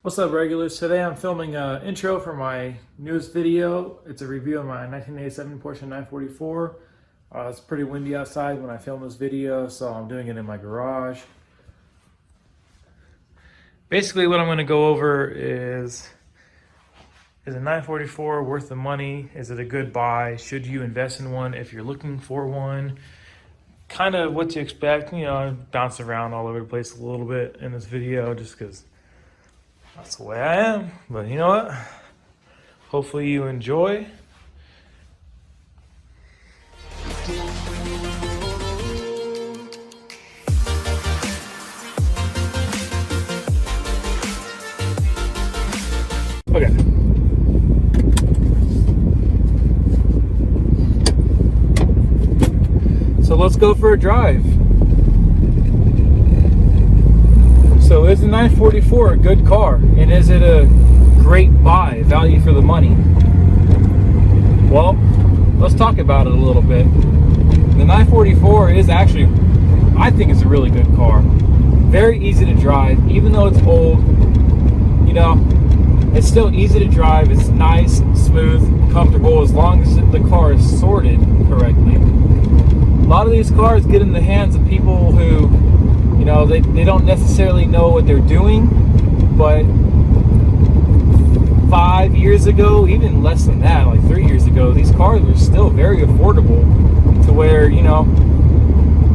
What's up, regulars? Today I'm filming an intro for my newest video. It's a review of my 1987 Porsche 944. It's pretty windy outside when I film this video, so I'm doing it in my garage. Basically what I'm going to go over is a 944 worth the money? Is it a good buy? Should you invest in one if you're looking for one? Kind of what to expect. You know, I bounce around all over the place a little bit in this video just because that's the way I am. But you know what? Hopefully you enjoy. Okay. So let's go for a drive. So is the 944 a good car? And is it a great buy, value for the money? Well, let's talk about it a little bit. The 944 is actually, I think it's a really good car. Very easy to drive, even though it's old. You know, it's still easy to drive. It's nice, smooth, comfortable, as long as the car is sorted correctly. A lot of these cars get in the hands of people who, you know, they don't necessarily know what they're doing, but 5 years ago, even less than that, like 3 years ago, these cars were still very affordable to where, you know,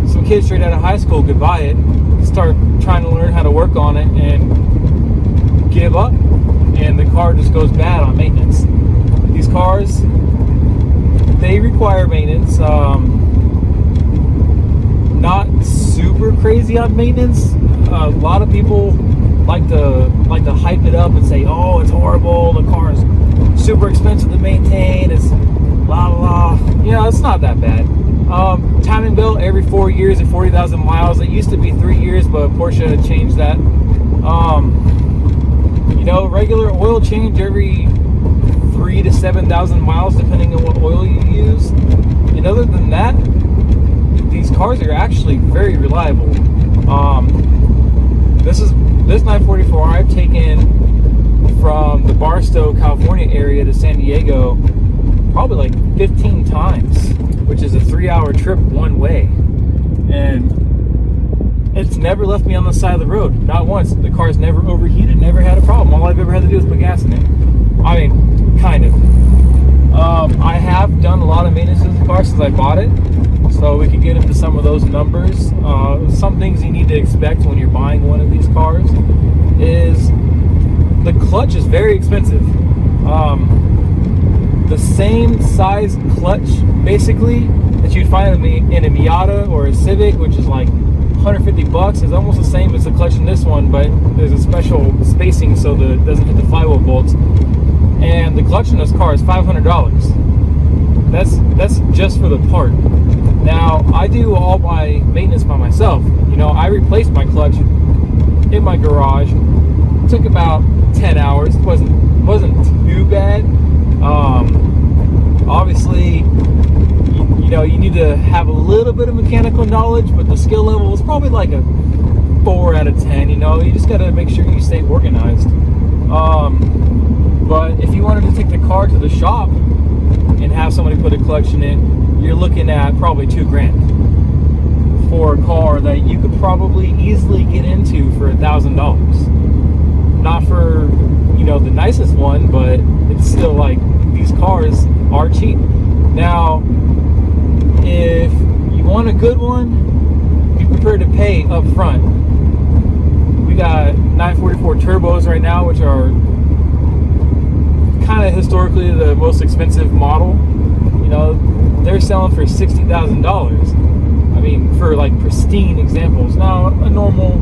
some kids straight out of high school could buy it, start trying to learn how to work on it, and give up, and the car just goes bad on maintenance. These cars, they require maintenance. Not super crazy on maintenance. A lot of people like to hype it up and say, "Oh, it's horrible. The car is super expensive to maintain. It's la la." Yeah, it's not that bad. Timing belt every 4 years at 40,000 miles. It used to be 3 years, but Porsche had changed that. You know, regular oil change every 3,000 to 7,000 miles, depending on what oil you use. And other than that, these cars are actually very reliable. This 944 I've taken from the Barstow, California area to San Diego probably like 15 times, which is a 3-hour trip one way. And it's never left me on the side of the road, not once. The car's never overheated, never had a problem. All I've ever had to do is put gas in it. I mean, kind of. I have done a lot of maintenance to the car since I bought it, so we can get into some of those numbers. Some things you need to expect when you're buying one of these cars is the clutch is very expensive. The same size clutch, basically, that you'd find in a Miata or a Civic, which is like $150, is almost the same as the clutch in this one, but there's a special spacing so that it doesn't hit the flywheel bolts. And the clutch in this car is $500. That's just for the part. Now, I do all my maintenance by myself. You know, I replaced my clutch in my garage. It took about 10 hours. It wasn't too bad. Obviously, you know, you need to have a little bit of mechanical knowledge, but the skill level is probably like a 4 out of 10. You know, you just got to make sure you stay organized. But if you wanted to take the car to the shop and have somebody put a clutch in it, you're looking at probably $2,000 for a car that you could probably easily get into for $1,000. Not for, you know, the nicest one, but it's still like, these cars are cheap. Now, if you want a good one, be prepared to pay up front. We got 944 turbos right now, which are kind of historically the most expensive model. You know, they're selling for $60,000. I mean, for like pristine examples. Now, a normal,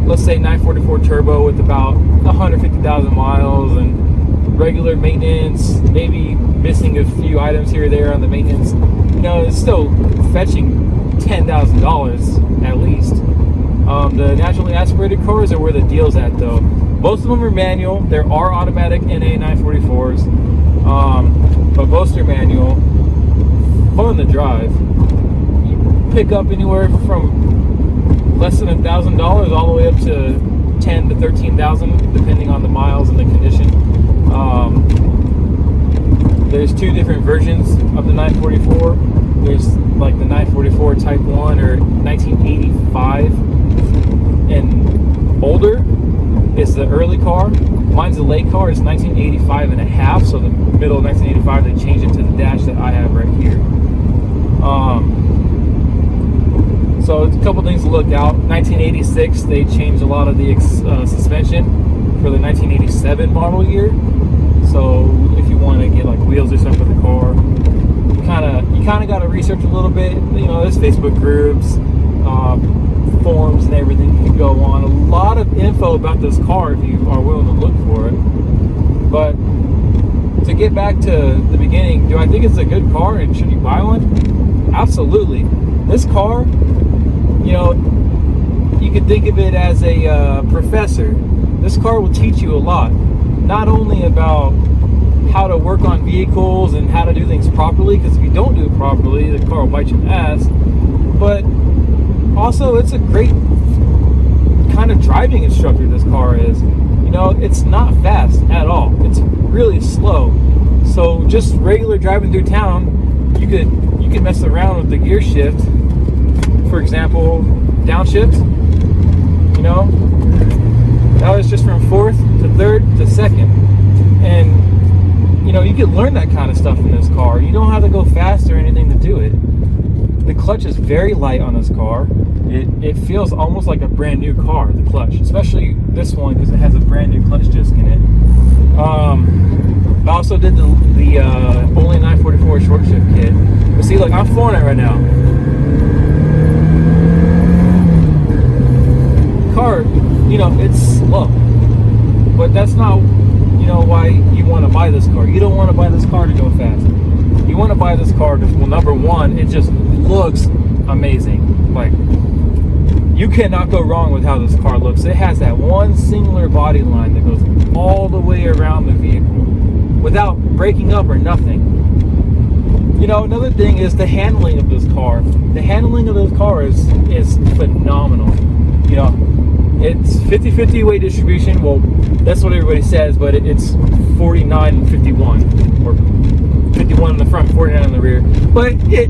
let's say 944 turbo with about 150,000 miles and regular maintenance, maybe missing a few items here or there on the maintenance, you know, it's still fetching $10,000 at least. The naturally aspirated cars are where the deal's at, though. Most of them are manual. There are automatic NA 944s, but most are manual. Fun to drive. You pick up anywhere from less than $1,000 all the way up to 10 to 13,000, depending on the miles. there's two different versions of the 944. There's like the 944 Type 1 or 1985 and older is the early car. Mine's the late car. It's 1985 and a half, so the middle of 1985 they changed it to the dash that I have right here. So it's a couple things to look out. 1986 they changed a lot of the suspension for the 1987 model year. So if you want to get like wheels or stuff for the car, you kind of got to research a little bit. You know, there's Facebook groups, forums, and everything you can go on. A lot of info about this car if you are willing to look for it. But to get back to the beginning, do I think it's a good car and should you buy one? Absolutely. This car, you know, you can think of it as a professor. This car will teach you a lot, not only about how to work on vehicles and how to do things properly, because if you don't do it properly, the car will bite your ass, but also it's a great kind of driving instructor. This car is, you know, it's not fast at all. It's really slow. So just regular driving through town, you could mess around with the gear shift. For example, downshift, you know, that was just from fourth to third to second. And, you know, you can learn that kind of stuff in this car. You don't have to go fast or anything to do it. The clutch is very light on this car. It feels almost like a brand new car, the clutch, especially this one because it has a brand new clutch disc in it. I also did the only 944 short shift kit. But see, look, I'm flooring it right now. Car, you know, it's slow, but that's not, you know, why you want to buy this car. You don't want to buy this car to go fast. You want to buy this car because, well, number one, it just looks amazing. Like, you cannot go wrong with how this car looks. It has that one singular body line that goes all the way around the vehicle without breaking up or nothing. You know, another thing is the handling of this car. The handling of this car is phenomenal. You know, it's 50-50 weight distribution. Well, that's what everybody says, but it's 49-51, or 51 in the front, 49 in the rear. But it,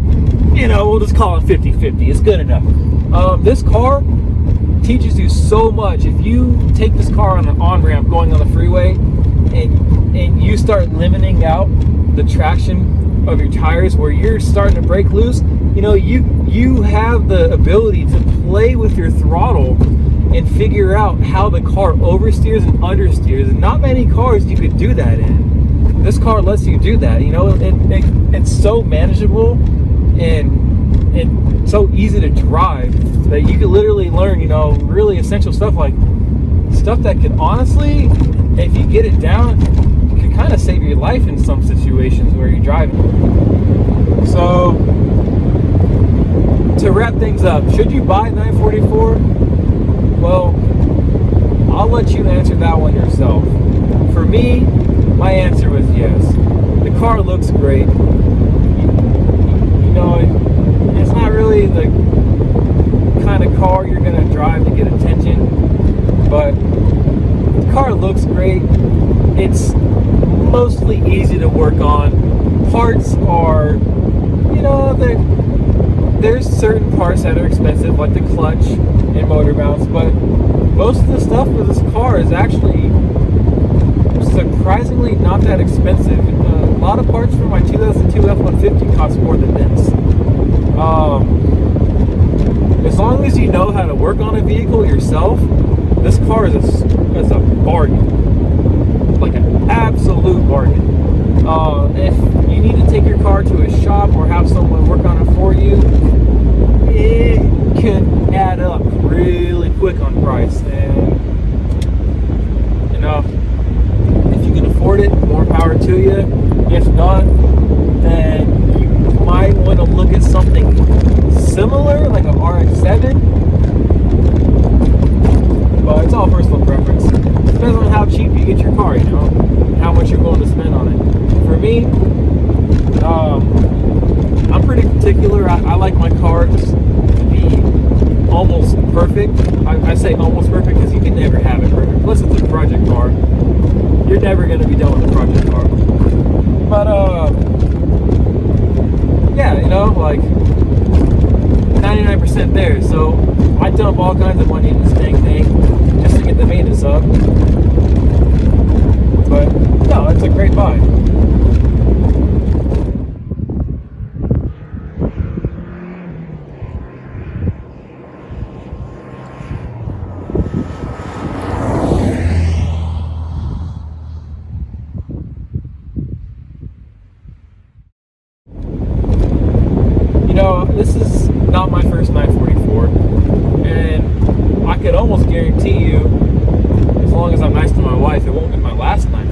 you know, we'll just call it 50-50. It's good enough. This car teaches you so much. If you take this car on an on-ramp going on the freeway and you start limiting out the traction of your tires where you're starting to break loose, you know, you have the ability to play with your throttle and figure out how the car oversteers and understeers. And not many cars you could do that in. This car lets you do that. You know, it's so manageable and so easy to drive that you could literally learn, you know, really essential stuff, like stuff that could honestly, if you get it down, could kind of save your life in some situations where you're driving. So to wrap things up, should you buy 944? Well, I'll let you answer that one yourself. For me, my answer was yes. The car looks great. You know, it's not really the kind of car you're going to drive to get attention, but the car looks great. It's mostly easy to work on. Parts are, you know, there's certain parts that are expensive, like the clutch and motor mounts, but most of the stuff for this car is actually surprisingly not that expensive. A lot of parts for my 2002 F-150 cost more than this. As long as you know how to work on a vehicle yourself, this car is a bargain, like an absolute bargain. If you need to take your car to a shop or have someone work on it for you, it can add up really quick on price. And you know, if you can afford it, more power to you. If not, then you might want to look at something similar, like a RX-7. But it's all personal preference. Depends on how cheap you get your car, you know, and how much you're willing to spend on it. For me, I'm pretty particular. I like my cars to be almost perfect. I say almost perfect because you can never have it perfect. Plus, it's a project car. You're never going to be done with a project car. But 100% there. So I dump all kinds of money in this dang thing just to get the maintenance up. But no, it's a great buy. This is not my first 944, and I could almost guarantee you, as long as I'm nice to my wife, it won't be my last 944.